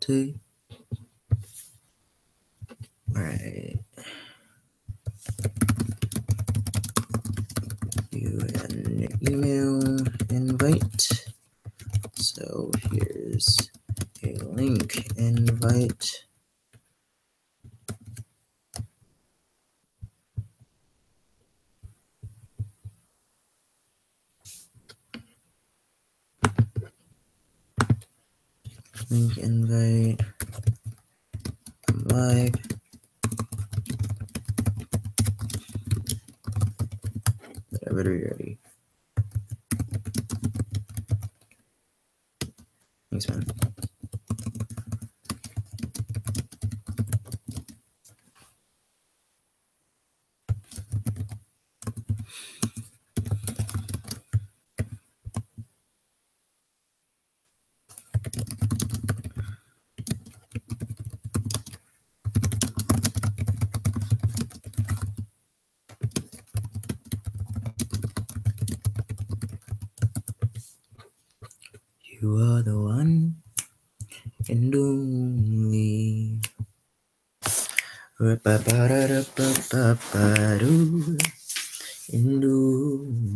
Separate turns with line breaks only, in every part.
T. Alright. You an email invite. So here's a link invite. Link invite. I'm live. Whatever you're ready. Thanks, man. You are the one and only.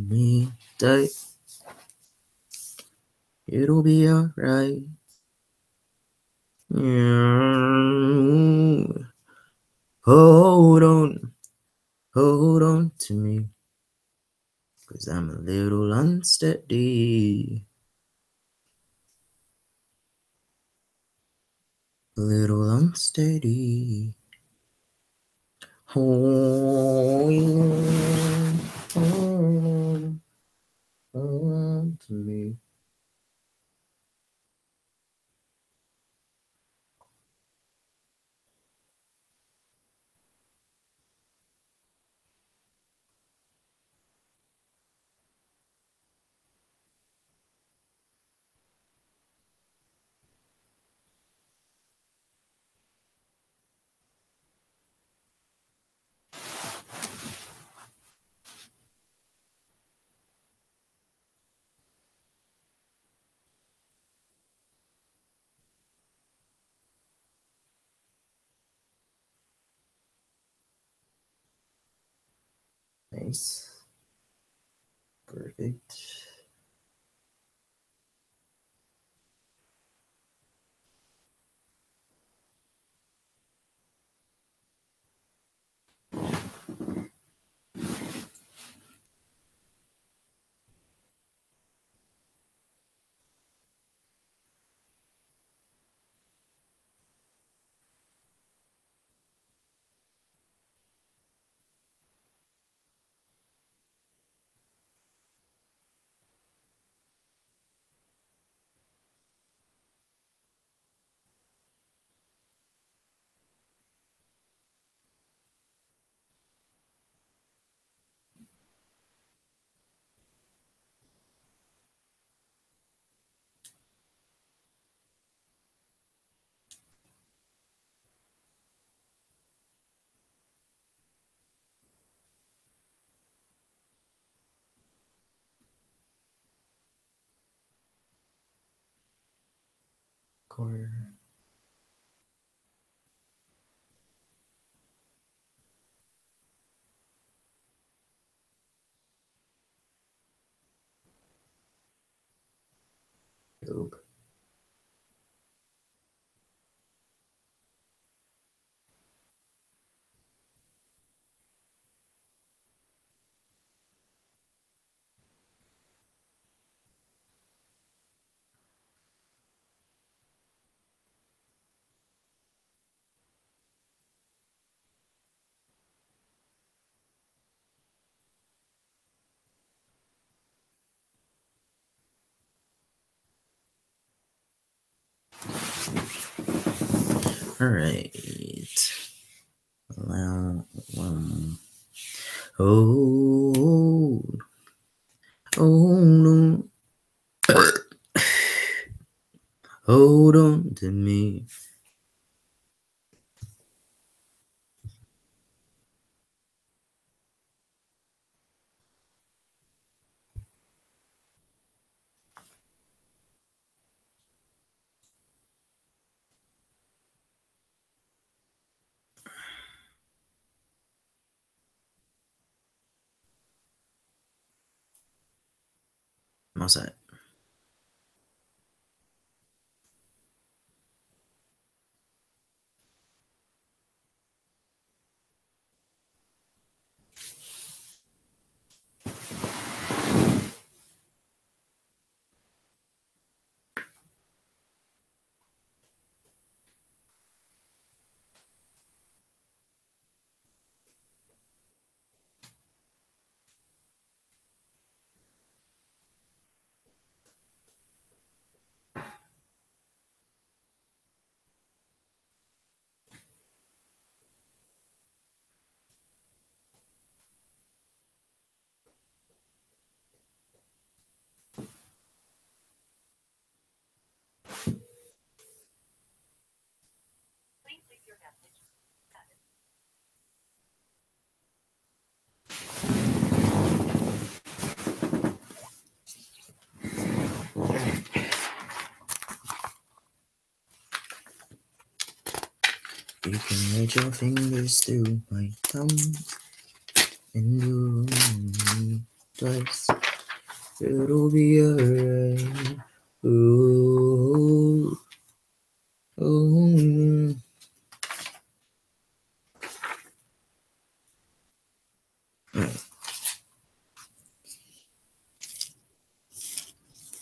Me tight. It'll be alright. Hold on to me, 'cause I'm a little unsteady. A little unsteady. Hold on to me. Nice. Perfect. Core. Dope. Alright. Allow hold on. Hold on to me. What's that? You can ride your fingers through my thumb and do me twice. It'll be alright. Ooh, ooh. Alright,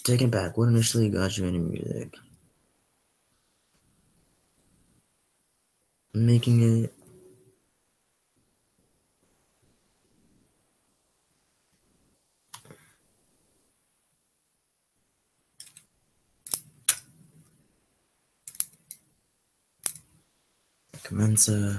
take it back. What initially got you into music? Making it. Commence um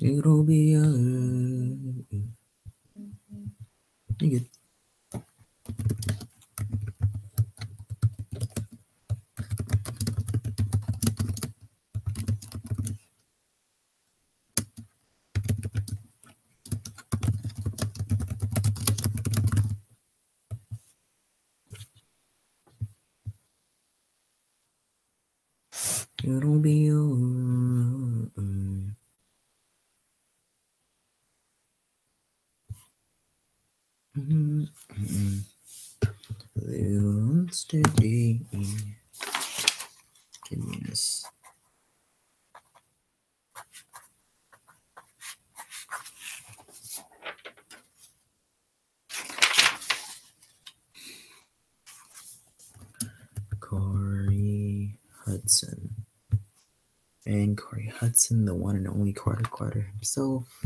it'll be alright. You good. It'll be alright. Little unsteady. Goodness. Corey Hudson. And Corey Hudson, the one and only Carter himself.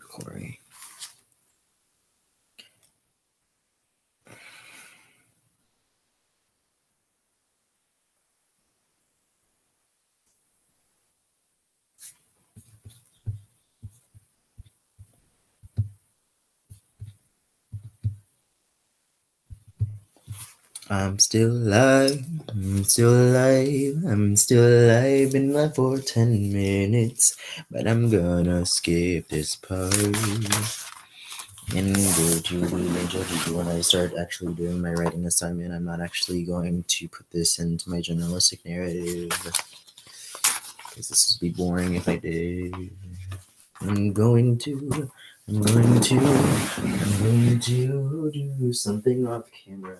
Corey. I'm still alive, I'm still alive, I'm still alive, been alive for 10 minutes, but I'm gonna skip this part and go to the major when I start actually doing my writing assignment. I'm not actually going to put this into my journalistic narrative because this would be boring if I did. I'm going to do something off camera.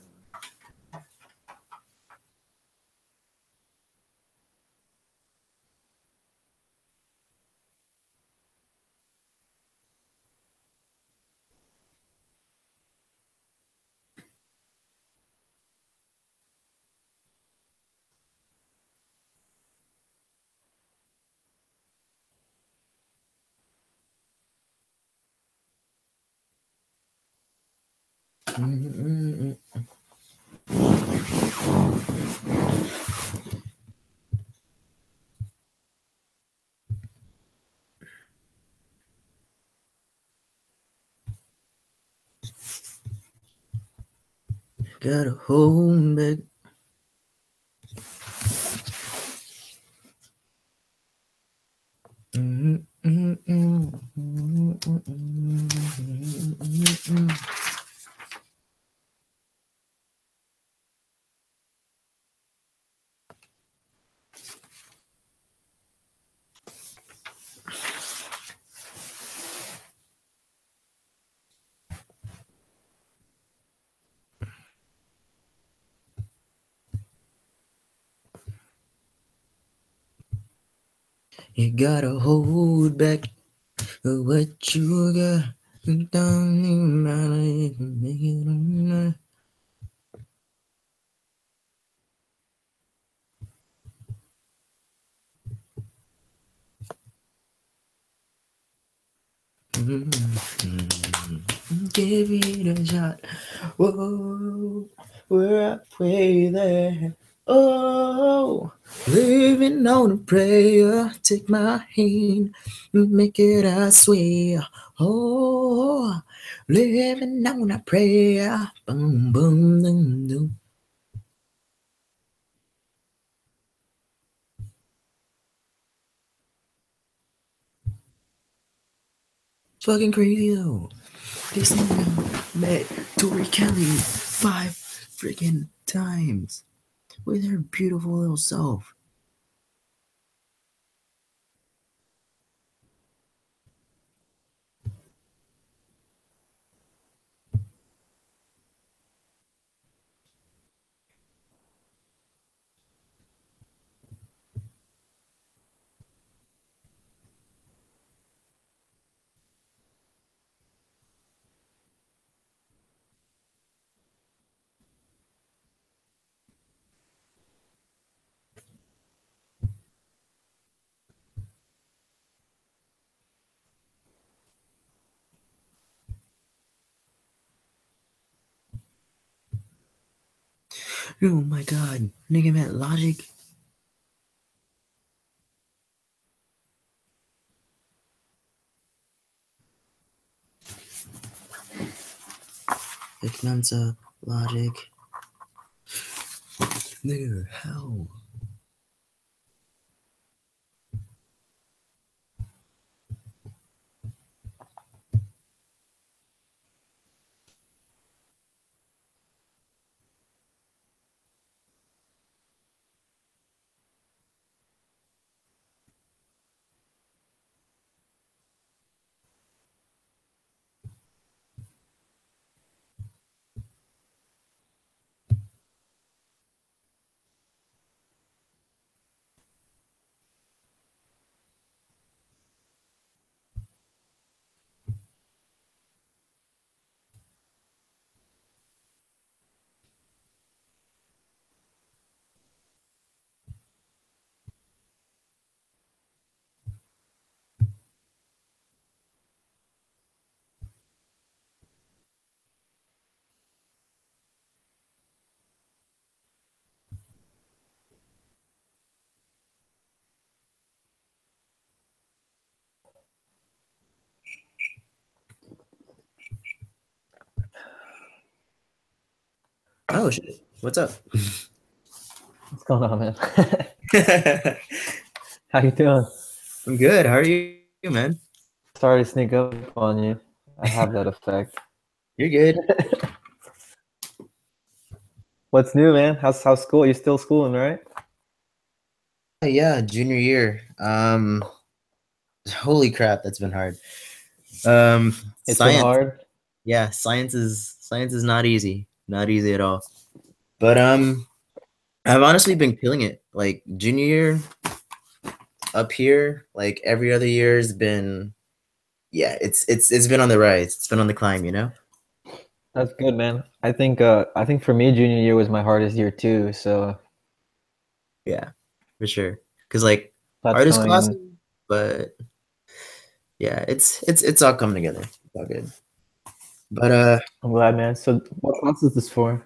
Gotta hold back. You gotta hold back what you got. Don't even matter if you make it or not. Give it a shot. Whoa, we're halfway there. Oh, living on a prayer. Take my hand, make it I swear. Oh, living on a prayer. Boom, boom, boom, boom. Fucking crazy though. This nigga met Tori Kelly 5 freaking times with her beautiful little self. Oh my god, nigga met Logic. Ignancia, Logic. Nigga, how? Oh shit. What's up?
What's going on, man? How you doing?
I'm good. How are you, man?
Sorry to sneak up on you. I have that effect.
You're good.
What's new, man? How's school? You still schooling, right?
Yeah, junior year. Holy crap, that's been hard.
It's been
Science.
hard.
Yeah, science is not easy. Not easy at all. But I've honestly been killing it. Like junior year up here, like every other year has been yeah, it's been on the rise. It's been on the climb, you know?
That's good, man. I think for me, junior year was my hardest year too. So
Yeah, for sure. Cause like
that's
hardest
going.
classes, but yeah, it's all coming together. It's all good. But
I'm glad, man. So what class is this for?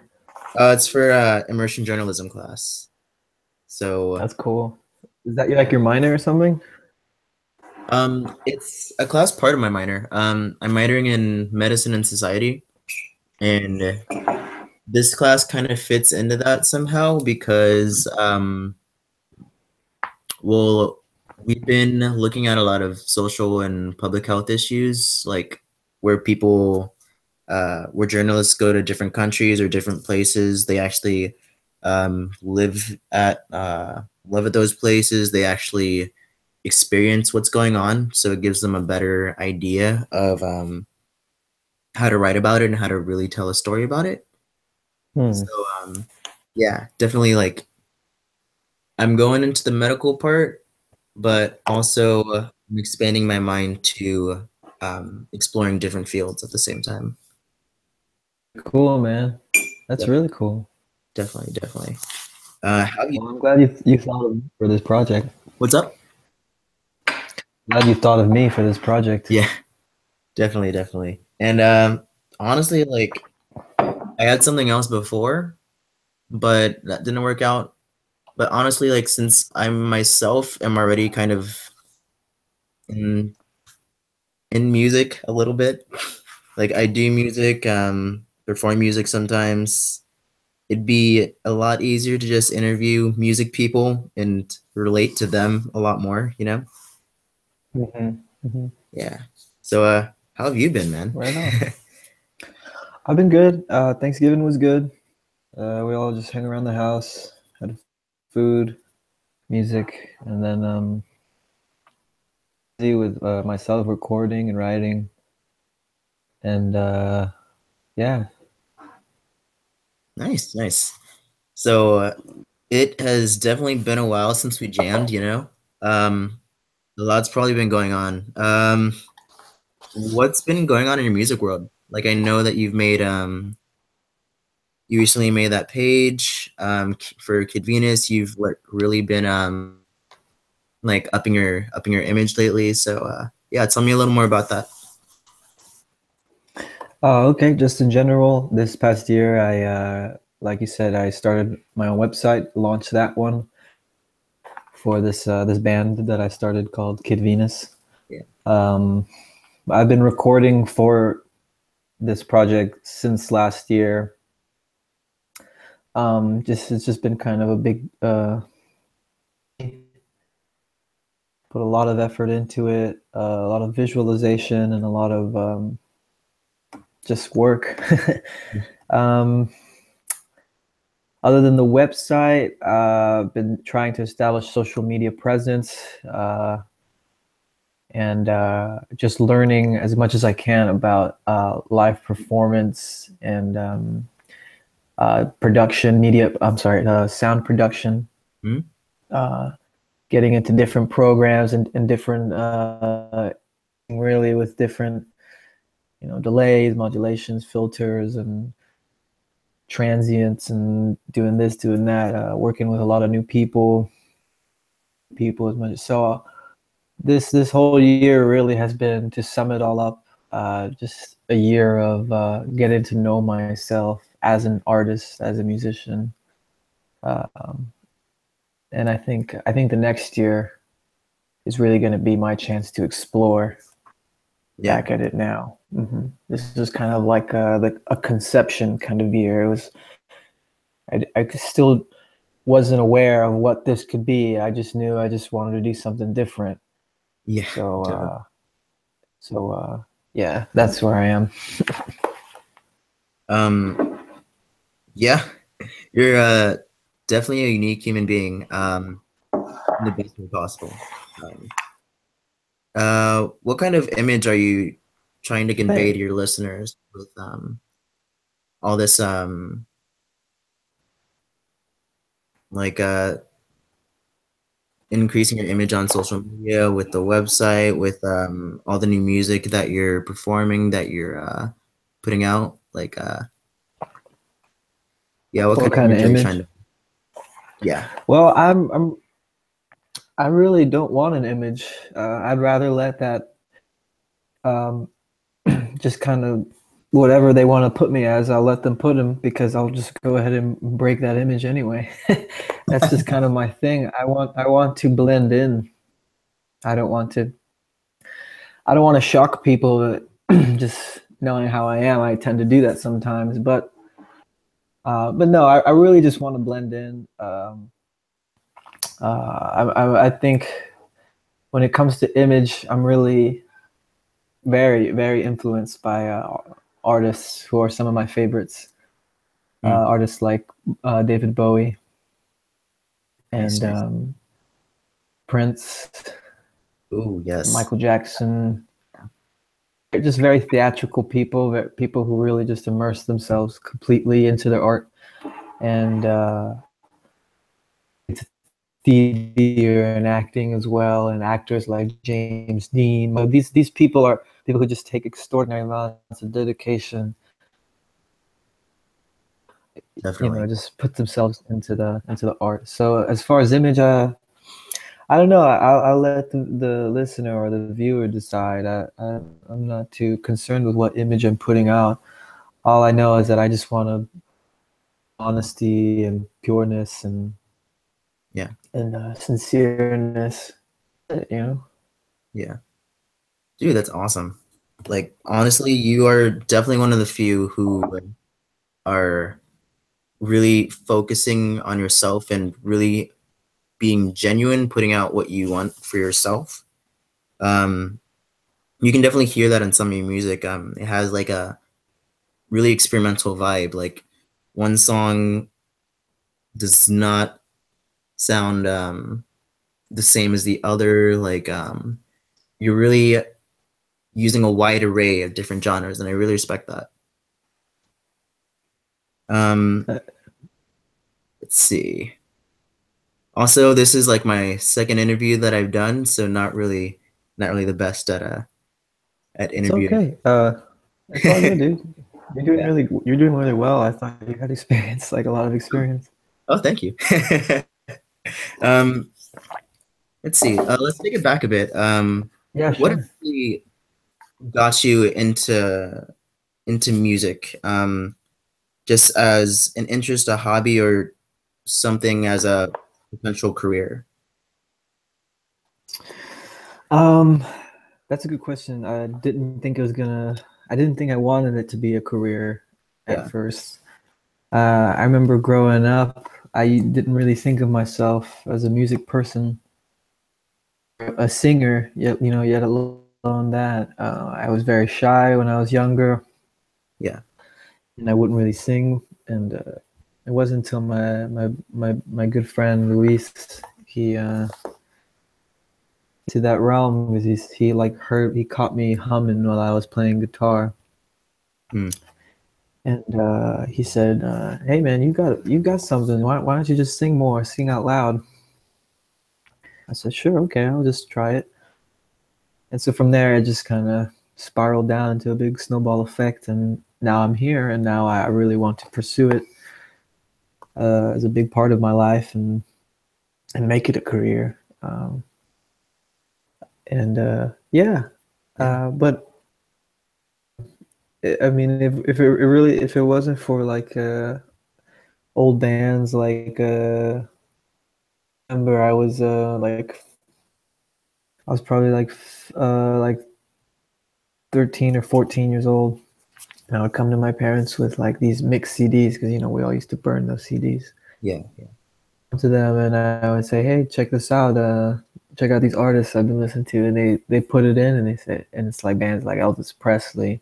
it's for immersion journalism class. So
That's cool. Is that
yeah,
your minor or something?
it's a class part of my minor. I'm minoring in medicine and society, and this class kind of fits into that somehow because well, we've been looking at a lot of social and public health issues, like where people where journalists go to different countries or different places. They actually live at those places. They actually experience what's going on, so it gives them a better idea of how to write about it and how to really tell a story about it.
Hmm.
So yeah, definitely like I'm going into the medical part, but also I'm expanding my mind to exploring different fields at the same time.
Cool, man. That's
Def-
really cool.
Definitely, definitely. How you?
Well, I'm glad you thought of me for this project.
What's up?
Glad you thought of me for this project.
Yeah, definitely, definitely. And honestly, like I had something else before, but that didn't work out. But honestly, like since I myself am already kind of in music a little bit, like I do music, perform music sometimes. It'd be a lot easier to just interview music people and relate to them a lot more, you know?
Hmm.
Yeah. So how have you been, man?
Right on. I've been good. Thanksgiving was good. We all just hung around the house, had food, music, and then busy with myself recording and writing. And yeah,
Nice, nice. So it has definitely been a while since we jammed, you know? Um, a lot's probably been going on. What's been going on in your music world? Like I know that you recently made that page for Kid Venus. You've like really been like upping your image lately. So yeah, tell me a little more about that.
okay. Just in general, this past year, like you said, I started my own website, launched that one for this band that I started called Kid Venus.
Yeah.
Um, I've been recording for this project since last year. Just it's just been kind of a big put a lot of effort into it, a lot of visualization, and a lot of just work. um, Other than the website, I've been trying to establish social media presence and just learning as much as I can about live performance and production, media. I'm sorry, sound production.
Hmm?
Uh, Getting into different programs and different really with different delays, modulations, filters, and transients, and doing this, doing that, working with a lot of new people as much. So this whole year really has been, to sum it all up, just a year of getting to know myself as an artist, as a musician, um, and I think the next year is really going to be my chance to explore
Yeah.
back at it now. This is kind of like a conception kind of year. It was I still wasn't aware of what this could be. I just knew I just wanted to do something different.
Yeah,
So
definitely.
yeah, that's where I am.
Um, yeah, you're definitely a unique human being. In the best way possible. Um, what kind of image are you trying to convey to your listeners with all this like increasing your image on social media with the website, with all the new music that you're performing, that you're putting out? Like, yeah, what kind
What
of
kind of
image are you trying
image?
to? Yeah,
Well, I really don't want an image. I'd rather let that um, just kind of whatever they want to put me as, I'll let them put them because I'll just go ahead and break that image anyway. That's just kind of my thing. I want to blend in. I don't want to I don't want to shock people that just knowing how I am. I tend to do that sometimes, but no, I really just want to blend in. I think when it comes to image, I'm really very influenced by artists who are some of my favorites.
mm,
Artists like David Bowie
nice,
and
nice.
Prince,
Oh, yes,
Michael Jackson. They're just very theatrical people, people who really just immerse themselves completely into their art and into theater and acting as well, and actors like James Dean. These people are people who just take extraordinary amounts of dedication,
definitely.
just put themselves into the art. So as far as image, I don't know. I'll let the listener or the viewer decide. I'm not too concerned with what image I'm putting out. All I know is that I just want to honesty and pureness
Yeah,
and sincereness. You know.
yeah, dude, that's awesome. Like, honestly, you are definitely one of the few who are really focusing on yourself and really being genuine, putting out what you want for yourself. Um, you can definitely hear that in some of your music. It has like a really experimental vibe. Like one song does not sound the same as the other. Like you're really using a wide array of different genres, and I really respect that. Um,
Uh,
let's see. Also, this is like my second interview that I've done, so not really the best at
It's
interviewing.
okay. It's all good, dude.
Yeah.
You're doing really well. I thought you had experience, like a lot of experience.
Oh, thank you. um, let's see. Let's take it back a bit.
Yeah,
What
sure.
actually got you into music? Just as an interest, a hobby, or something as a potential career?
Um, that's a good question. I didn't think I wanted it to be a career at
Yeah.
first. I remember growing up, I didn't really think of myself as a music person, a singer, yet alone that. I was very shy when I was younger,
Yeah.
and I wouldn't really sing. And it wasn't until my good friend Luis, he to that realm because he caught me humming while I was playing guitar,
Mm,
and he said, "Hey man, you got something. Why don't you just sing more, sing out loud?" I said, "Sure, okay, I'll just try it." And so from there, it just kind of spiraled down into a big snowball effect, and now I'm here, and now I really want to pursue it as a big part of my life and make it a career. And yeah,
yeah.
but I mean, if it wasn't for like old bands like remember I was probably like 13 or 14 years old And I would come to my parents with like these mixed CDs because we all used to burn those CDs.
Yeah, yeah.
To them and I would say, "Hey, check this out. Check out these artists I've been listening to." And they put it in and they say, and it's like bands like Elvis Presley,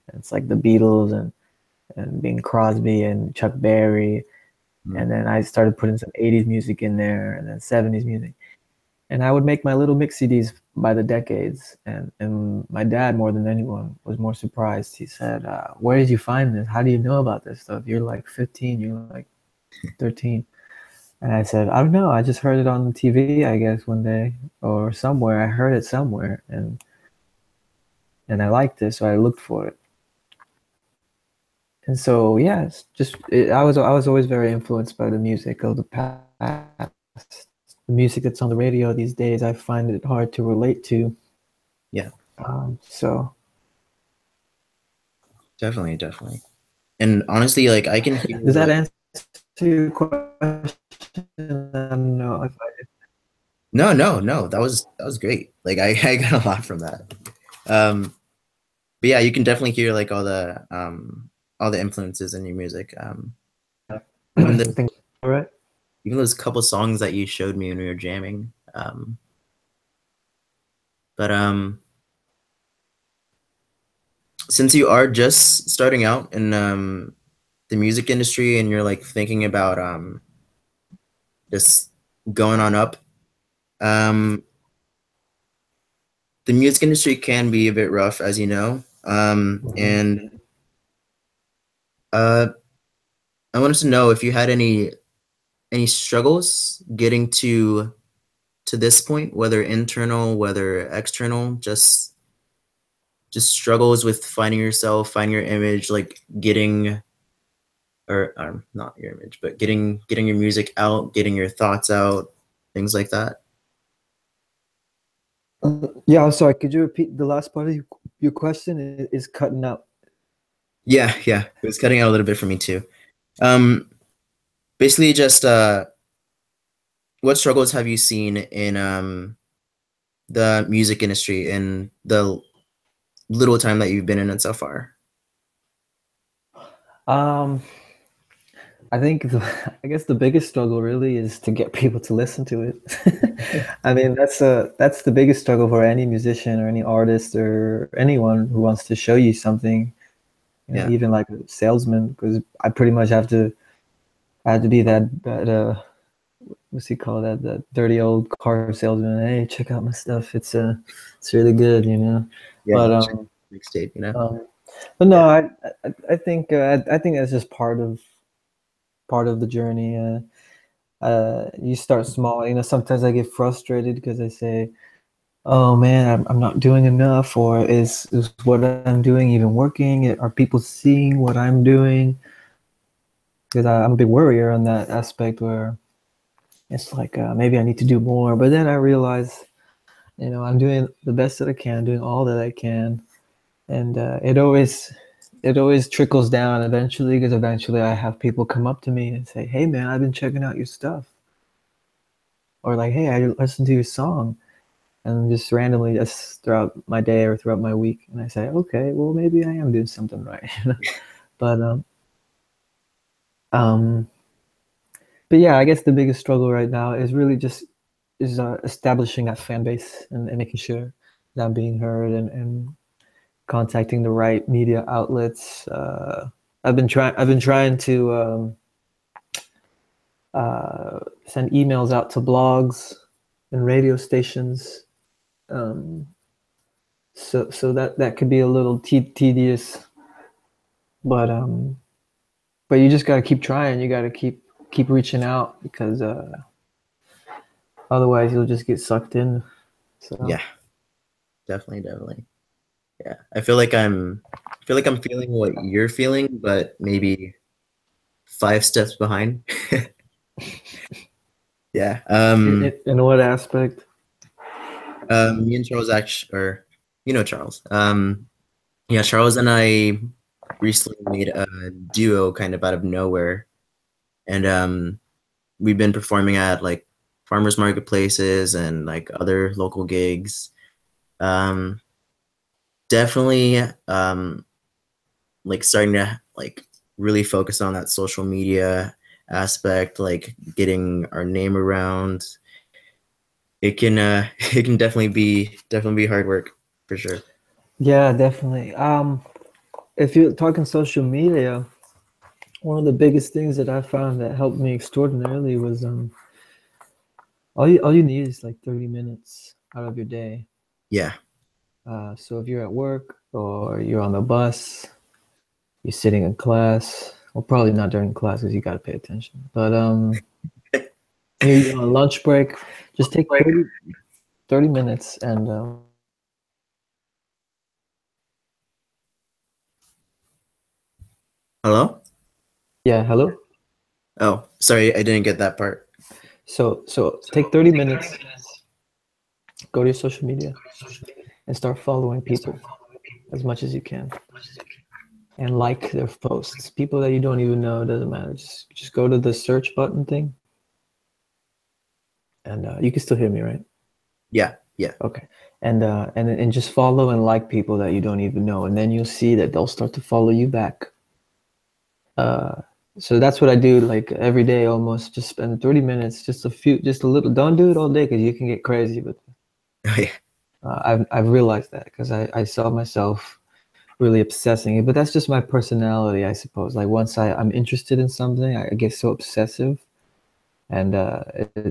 and it's like the Beatles and Bing Crosby and Chuck Berry.
Mm.
And then I started putting some 80s music in there and then 70s music. And I would make my little mix CDs by the decades. And my dad, more than anyone, was more surprised. He said, "Where did you find this? How do you know about this stuff? You're like 15, you're like 13." And I said, "I don't know. I just heard it on the TV, I guess, one day or somewhere. I heard it somewhere, and I liked it, so I looked for it." And so, yeah, I was always very influenced by the music of the past. The music that's on the radio these days, I find it hard to relate to.
Yeah,
So
definitely, definitely. And honestly, like I can hear
does that
like
answer your question? I don't know if I,
no, no, no. That was great. Like I got a lot from that. Um, but yeah, you can definitely hear like all the influences in your music. Even the
I think all right.
even those couple songs that you showed me when we were jamming. But since you are just starting out in the music industry and you're like thinking about just going on up, um, the music industry can be a bit rough, as you know. And uh, I wanted to know if you had any struggles getting to this point, whether internal, whether external, just struggles with finding yourself, finding your image, like getting or not your image, but getting your music out, getting your thoughts out, things like that.
Yeah, I'm sorry. Could you repeat the last part of your question? It is cutting out.
Yeah, yeah, it was cutting out a little bit for me too. Um, basically, just what struggles have you seen in the music industry in the little time that you've been in it so far?
Um, I think I guess the biggest struggle really is to get people to listen to it. I mean, that's the biggest struggle for any musician or any artist or anyone who wants to show you something.
Yeah,
Even like a salesman, because I pretty much I had to be that what's he call that dirty old car salesman. Hey, check out my stuff. It's really good.
yeah,
But
check mixtape, you know.
um, but no,
Yeah,
I think I think that's just part of the journey. You start small. Sometimes I get frustrated because I say, "Oh man, I'm not doing enough," or is what I'm doing even working? Are people seeing what I'm doing? Because I'm a big worrier on that aspect where it's like maybe I need to do more. But then I realize, I'm doing the best that I can, doing all that I can, and it always trickles down eventually because eventually I have people come up to me and say, "Hey man, I've been checking out your stuff," or like, "Hey, I listened to your song," and just randomly just throughout my day or throughout my week, and I say, "Okay, well maybe I am doing something right." But um, but yeah, I guess the biggest struggle right now is really just is establishing that fan base and making sure that I'm being heard and contacting the right media outlets. I've been trying to send emails out to blogs and radio stations. Um, so that could be a little tedious, but but you just got to keep trying. You got to keep reaching out because otherwise you'll just get sucked in. So
yeah, definitely, definitely. Yeah, I feel like I'm feeling what you're feeling, but maybe 5 steps behind. Yeah.
in what aspect?
Me and Charles actually, or Charles. Yeah, Charles and I recently made a duo kind of out of nowhere, and we've been performing at like farmers marketplaces and like other local gigs. Um, definitely. like starting to like really focus on that social media aspect, like getting our name around. It can it can definitely be hard work for sure.
Yeah, definitely. If you're talking social media, one of the biggest things that I found that helped me extraordinarily was all you need is like 30 minutes out of your day.
Yeah.
So if you're at work or you're on the bus, you're sitting in class, well, probably not during class because you got to pay attention. But you're on a lunch break, just take 30 minutes and
Hello?
yeah, hello.
Oh, sorry, I didn't get that part.
So take 30 minutes, go to your social media, and start following people as much as you can, and like their posts. People that you don't even know, doesn't matter. Just go to the search button thing, and you can still hear me, right?
Yeah, yeah.
Okay. And just follow and like people that you don't even know, and then you'll see that they'll start to follow you back. Uh, so that's what I do, like every day almost. Just spend 30 minutes, just a little. Don't do it all day because you can get crazy. But
Oh, yeah.
I've realized that because I saw myself really obsessing it. But that's just my personality, I suppose. Like once I'm interested in something, I get so obsessive, and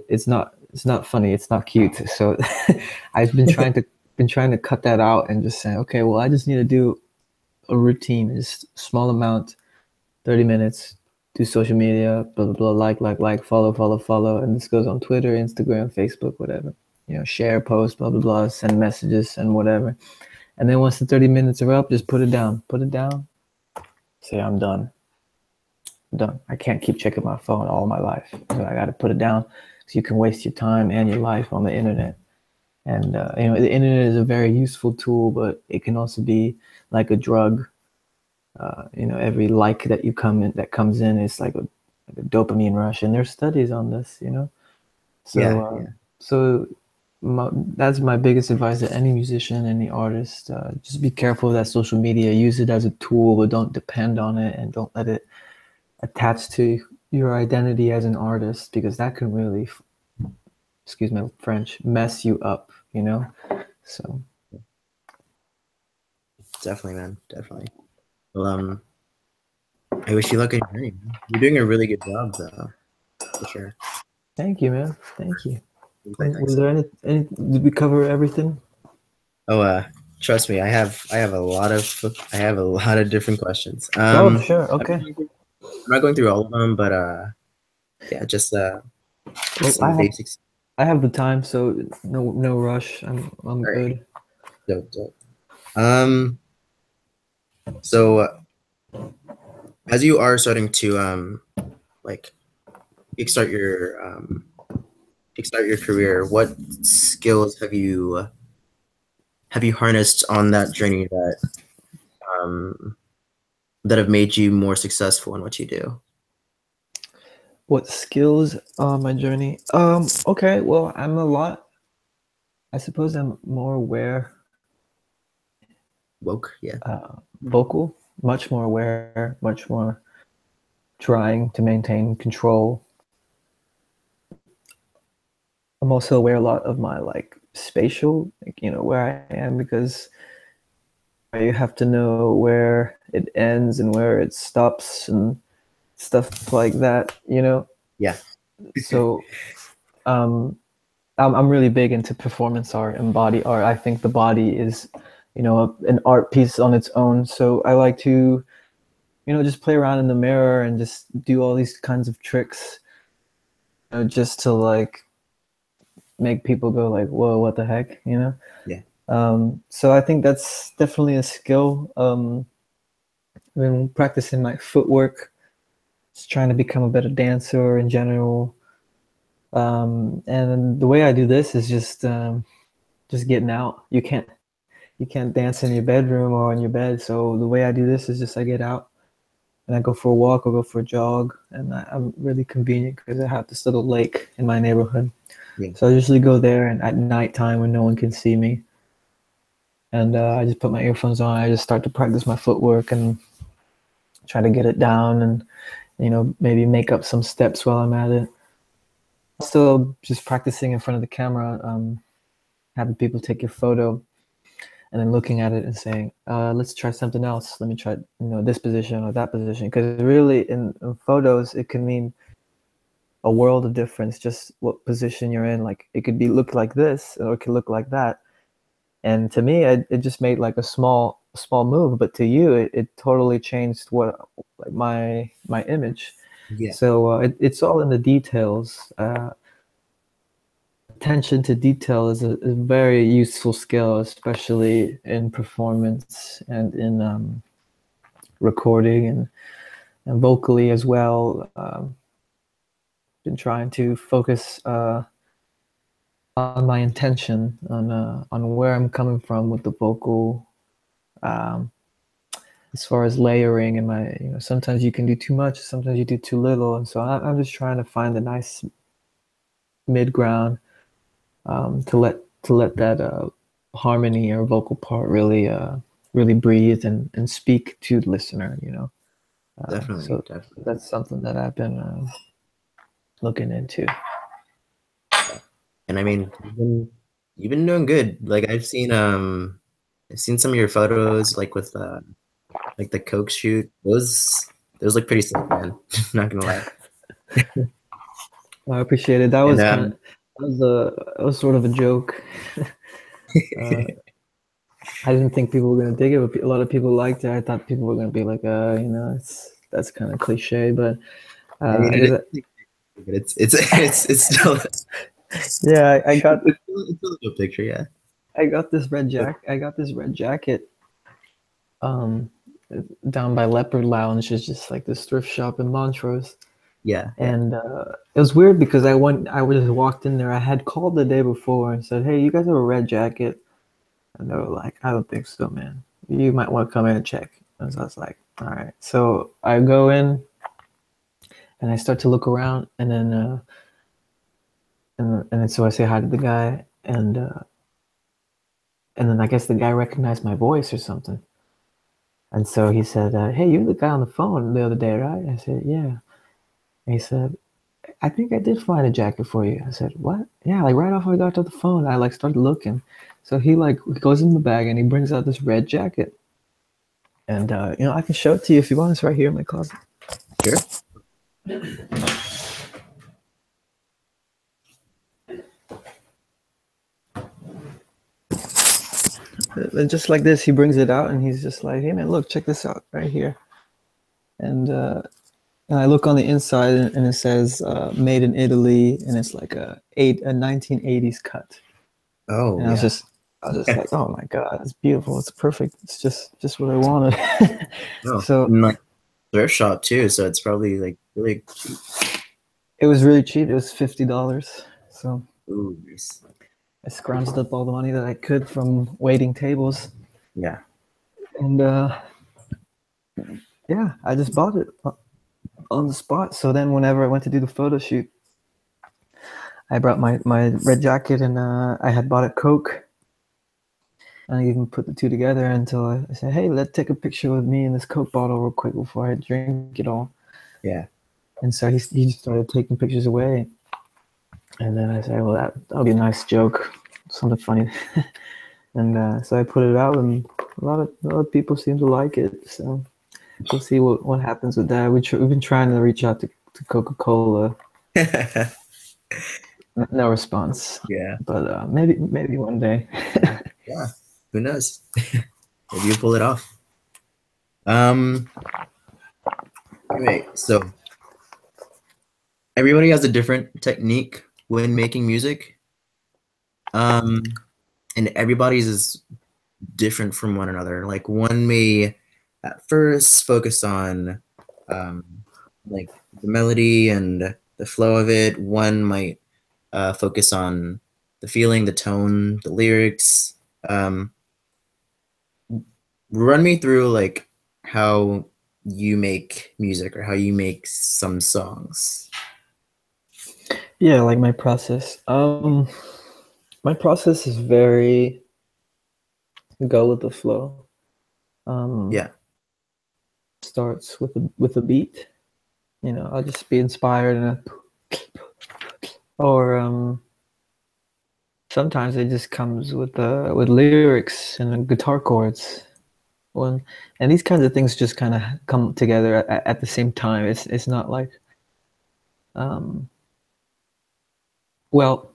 it's not funny. It's not cute. So I've been trying to cut that out and just say, okay, well, I just need to do a routine, just small amount, 30 minutes, do social media, blah blah blah, like, follow, and this goes on Twitter, Instagram, Facebook, whatever. Share, post, blah blah blah, send messages and whatever. And then once the 30 minutes are up, just put it down. Put it down. Say I'm done. I'm done. I can't keep checking my phone all my life. So I got to put it down so you can waste your time and your life on the internet. And the internet is a very useful tool, but it can also be like a drug. Every like that comes in is like a dopamine rush, and there's studies on this.
Yeah,
So
yeah.
so that's my biggest advice to any musician, any artist. Just be careful of that social media. Use it as a tool, but don't depend on it, and don't let it attach to your identity as an artist, because that can really, excuse my French, mess you up. So
Definitely, man. Definitely. Well, I wish you luck in your journey, man. You're doing a really good job, though, for sure.
thank you, man. Thank you. Was
Thanks.
there any did we cover everything?
Oh, trust me, I have a lot of different questions.
Oh, sure.
I'm
Okay.
not going through all of them, but yeah,
Well,
just some basics.
I have the time, so no rush. I'm
All right,
good.
dope, dope. Um, so as you are starting to like kickstart your kickstart your career, what skills have you harnessed on that journey um that have made you more successful in what you do?
What skills on my journey? Okay, well, I suppose I'm more aware,
Woke, yeah,
vocal, much more aware, much more trying to maintain control. I'm also aware a lot of my like spatial, like, where I am, because you have to know where it ends and where it stops and stuff like that.
yeah,
So, um, I'm really big into performance art and body art. I think the body is, an art piece on its own. So I like to, just play around in the mirror and just do all these kinds of tricks, just to like make people go like, "Whoa, what the heck?"
yeah,
So I think that's definitely a skill. I've been practicing my footwork, just trying to become a better dancer in general. And the way I do this is just getting out. You can't dance in your bedroom or on your bed. So the way I do this is just I get out and I go for a walk or go for a jog. And I'm really convenient because I have this little lake in my neighborhood.
yeah.
So I usually go there and at nighttime when no one can see me. And I just put my earphones on. I just start to practice my footwork, and try to get it down, and maybe make up some steps while I'm at it. Still just practicing in front of the camera, having people take your photo, and then looking at it and saying, let's try something else. Let me try, this position or that position. Because really, in photos, it can mean a world of difference. Just what position you're in. Like it could be look like this, or it could look like that. And to me, it just made like a small move, but to you, it totally changed what like my image.
Yeah,
So it's all in the details. Attention to detail is a very useful skill, especially in performance and in recording and vocally as well. Been trying to focus on my intention, on where I'm coming from with the vocal. Um, as far as layering and my, sometimes you can do too much, sometimes you do too little, and so I'm just trying to find a nice mid ground, to let that harmony or vocal part really breathe and speak to the listener.
definitely,
So
definitely.
that's something that I've been looking into.
Yeah. And I mean, you've been doing good. Like I've seen some of your photos, like with like the Coke shoot. Those look pretty sick, man. Not gonna lie.
I appreciate it. That
And
was kind of that was sort of a joke. uh, I didn't think people were gonna dig it, but a lot of people liked it. I thought people were gonna be like, that's kind of cliche, but
I mean, it is,
is it?
but it's still
Yeah, I got
it's still a good picture, yeah.
I got this red jack. I got this red jacket um down by Leopard Lounge, is just like this thrift shop in Montrose.
Yeah, yeah.
And it was weird because I just walked in there. I had called the day before and said, "Hey, you guys have a red jacket?" And they were like, "I don't think so, man. You might want to come in and check." And so I was like, "All right." So I go in and I start to look around, and then so I say hi to the guy, and then I guess the guy recognized my voice or something. And so he said, "Hey, you're the guy on the phone the other day, right?" I said, "Yeah." And he said, "I think I did find a jacket for you." I said, "What?" "Yeah, like right off I got to the phone, I like started looking." So he goes in the bag and he brings out this red jacket. And I can show it to you if you want. It's right here in my closet.
Sure.
And just like this, he brings it out and he's just like, "Hey man, look, check this out right here." And I look on the inside and it says "Made in Italy," and it's like a 1980s cut.
Oh
And
yeah.
I was just like, "Oh my god, it's beautiful. It's perfect. It's just what I wanted."
Oh,
So
and like thrift shop too, so it's probably like really cheap.
it was really cheap. It was $50. So
Ooh, nice.
I scrounged up all the money that I could from waiting tables,
Yeah.
and yeah, I just bought it on the spot. So then, whenever I went to do the photo shoot, I brought my red jacket, and I had bought a Coke, and I even put the two together until I said, "Hey, let's take a picture with me in this Coke bottle real quick before I drink it all."
Yeah.
And so he just started taking pictures away, and then I said, "Well, that'll be a nice joke, something funny." And so I put it out, and a lot of people seem to like it. So we'll see what happens with that. We've been trying to reach out to Coca-Cola. No response,
Yeah.
but maybe one day.
Yeah. Who knows? Maybe you pull it off. Um, anyway, so everybody has a different technique when making music. Um, and everybody's is different from one another. Like one may at first focus on um like the melody and the flow of it. One might focus on the feeling, the tone, the lyrics. Run me through like how you make music or how you make some songs.
Yeah, like my process. My process is very go with the flow. Um,
Yeah.
starts with a beat. I'll just be inspired, or sometimes it just comes with lyrics and guitar chords. When and these kinds of things just kind of come together at the same time. It's not like, um, well,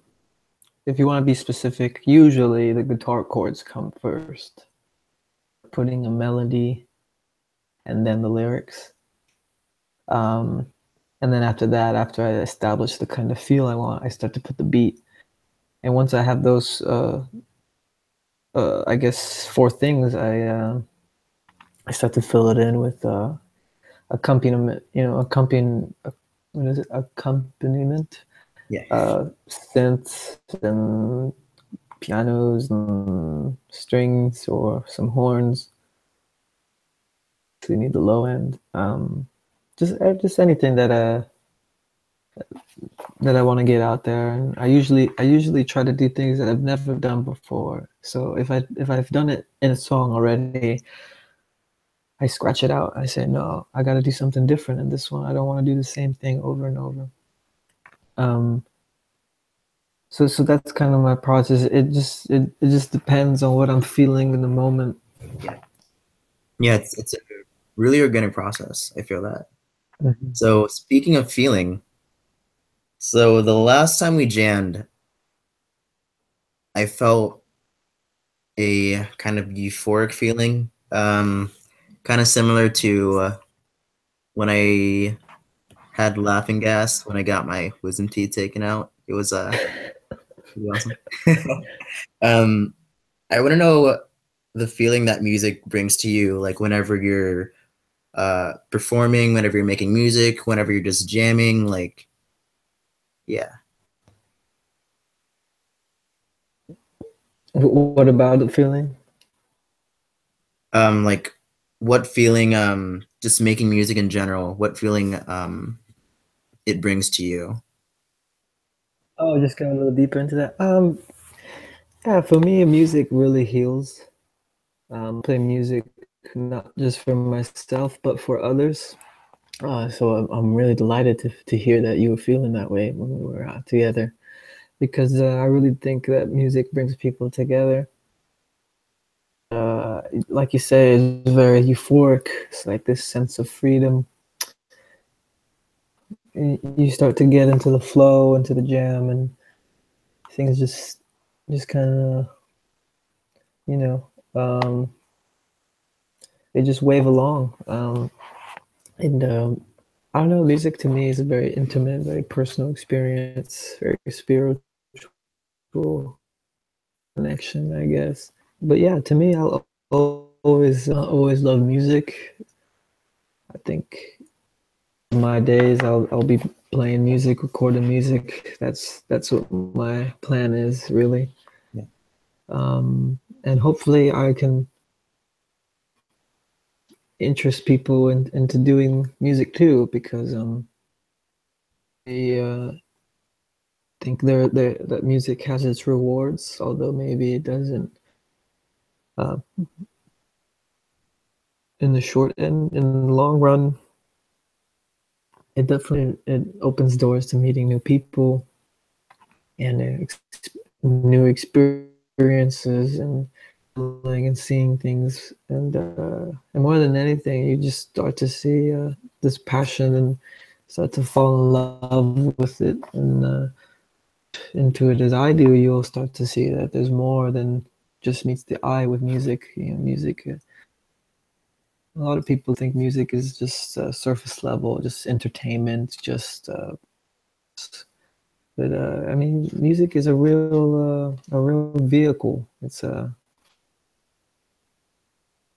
if you want to be specific, usually the guitar chords come first, putting a melody, and then the lyrics. Um, and then after that, after I establish the kind of feel I want, I start to put the beat. And once I have those, I guess, four things, I start to fill it in with accompaniment. What is it? Accompaniment,
Yeah.
synths and pianos and strings or some horns. So you need the low end. Just anything that I want to get out there. And I usually try to do things that I've never done before. So if I've done it in a song already, I scratch it out. I say, no, I got to do something different in this one. I don't want to do the same thing over and over. Um, so that's kind of my process. It just depends on what I'm feeling in the moment.
Yeah. Yeah, it's a really organic process. I feel that.
Mhm.
So speaking of feeling, so the last time we jammed, I felt a kind of euphoric feeling, kind of similar to when I had laughing gas when I got my wisdom teeth taken out. It was pretty awesome. um, I want to know the feeling that music brings to you, like whenever you're performing, whenever you're making music, whenever you're just jamming, like yeah.
What about the feeling?
Like what feeling just making music in general, what feeling it brings to you.
Oh, just going a little deeper into that. Yeah, for me, music really heals. Play music not just for myself, but for others. So I'm really delighted to hear that you were feeling that way when we were together, because I really think that music brings people together. Like you say, it's very euphoric. It's like this sense of freedom. You start to get into the flow, into the jam, and things just kind of, you know, they just wave along. And I don't know, music to me is a very intimate, very personal experience, very spiritual connection, I guess. But yeah, to me, I'll always love music. I think my days I'll be playing music, recording music. That's what my plan is, really.
Yeah.
And hopefully I can interest people into doing music too, because I think that music has its rewards, although maybe it doesn't uh, in the short end. In the long run, it definitely it opens doors to meeting new people and new experiences and feeling and seeing things, and more than anything, you just start to see this passion and start to fall in love with it and into it as I do. You'll start to see that there's more than just meets the eye with music. Music. A lot of people think music is just surface level, just entertainment, just. But I mean, music is a real vehicle. It's a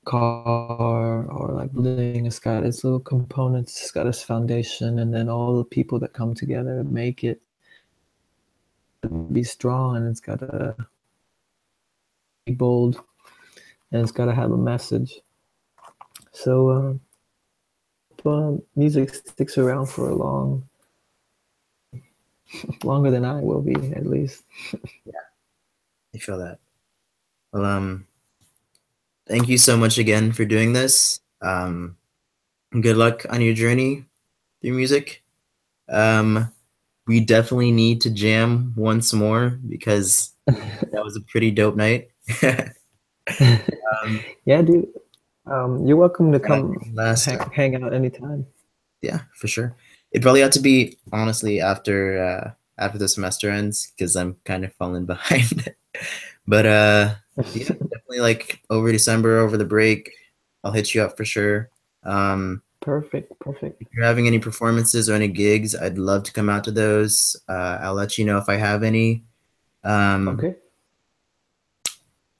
car or like building. It's got its little components. It's got its foundation, and then all the people that come together to make it be strong. And it's got to be bold, and it's got to have a message. So music sticks around for a longer than I will be, at least.
Yeah, I feel that. Well, thank you so much again for doing this. Good luck on your journey through music. Um, we definitely need to jam once more because that was a pretty dope night. um,
Yeah, dude. You're welcome to come
any last,
hang out anytime.
yeah, for sure. It probably ought to be honestly after the semester ends because I'm kind of falling behind. But yeah, definitely like over December, over the break, I'll hit you up for sure.
Perfect, perfect.
If you're having any performances or any gigs, I'd love to come out to those. I'll let you know if I have any. Um,
Okay.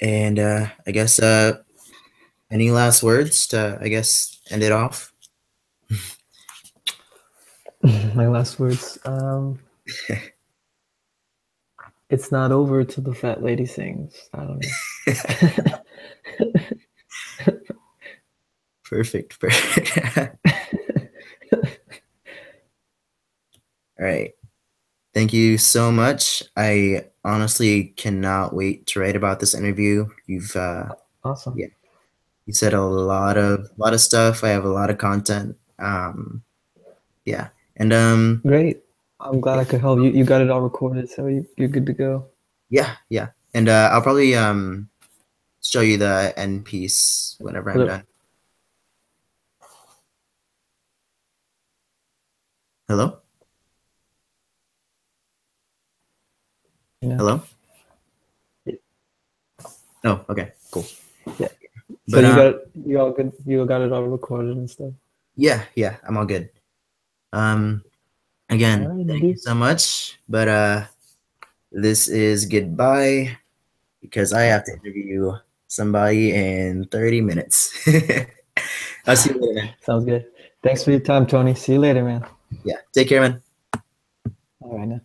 and I guess any last words to I guess end it off?
My last words. It's not over till the fat lady sings. I don't know.
Perfect. Perfect. All right. Thank you so much. I honestly cannot wait to write about this interview. You've
Awesome.
yeah, you said a lot of stuff. I have a lot of content. Yeah. And
Great. I'm glad
yeah,
I could help you. You got it all recorded, so you're good to go.
yeah, yeah. And I'll probably show you the end piece whenever I'm
Hello.
done. Hello?
You know.
Hello? Oh, okay, cool.
Yeah. So
But
you got it. You all good. You got it all recorded and stuff.
yeah, yeah, I'm all good. Um,
All
again,
right, my
thank you
dude.
so much. But this is goodbye because I
All
have to
right.
interview somebody in 30 minutes. I'll see you later, man.
Sounds good. Thanks for your time, Tony. See you later, man.
Yeah, take care, man.
All right now.